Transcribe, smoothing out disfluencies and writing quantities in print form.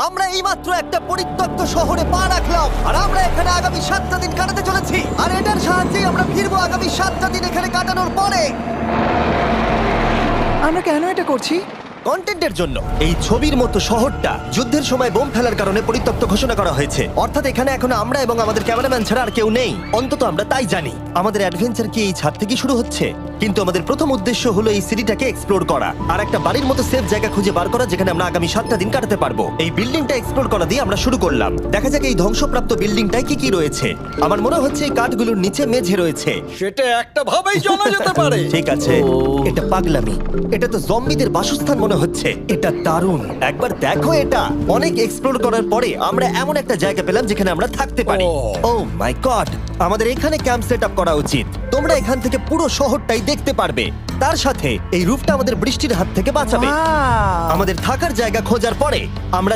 আমরা এইমাত্র একটা পরিত্যক্ত শহরে পা রাখলাম আর আমরা এখানে আগামী 7টা দিন কাটাতে চলেছি আর এটার সাহায্যে আমরা ফিরবো আগামী 7টা দিন এখানে কাটানোর পরে। আমরা কেন এটা করছি? কন্টেন্টের জন্য। এই ছবির মতো শহরটা যুদ্ধের সময় বোম ফেলার কারণে পরিত্যক্ত ঘোষণা করা হয়েছে, অর্থাৎ এখানে এখন আমরা এবং আমাদের ক্যামেরাম্যান ছাড়া আর কেউ নেই, অন্তত আমরা তাই জানি। আমাদের অ্যাডভেঞ্চার কি এই ছাদ থেকে শুরু হচ্ছে? কিন্তু আমাদের প্রথম উদ্দেশ্য হলো এই সিটিটাকে এক্সপ্লোর করা আর একটা বাড়ির মতো সেফ জায়গা খুঁজে বার করা যেখানে আমরা আগামী 7টা দিন কাটাতে পারবো। এই বিল্ডিংটা এক্সপ্লোর করা দিয়ে আমরা শুরু করলাম। দেখা যাক এই ধ্বংসপ্রাপ্ত বিল্ডিংটায় কি কি রয়েছে। আমার মনে হচ্ছে এই কাঠগুলোর নিচে মেঝে রয়েছে। সেটা একটা ভাবেই জানা যেতে পারে। ঠিক আছে, এটা পাগলামি। এটা তো জম্বিদের বাসস্থান মনে হচ্ছে। এটা দারুণ, একবার দেখো এটা। অনেক এক্সপ্লোর করার পরে আমরা এমন একটা জায়গা পেলাম যেখানে আমরা থাকতে পারি। ও মাই গড, আমাদের এখানে ক্যাম্প সেট আপ করা উচিত। তোমরা এখান থেকে পুরো শহরটাই দেখতে পারবে। তার সাথে এই রুফটা আমাদের বৃষ্টির হাত থেকে বাঁচাবে। Wow! আমাদের থাকার জায়গা খোঁজার পরে আমরা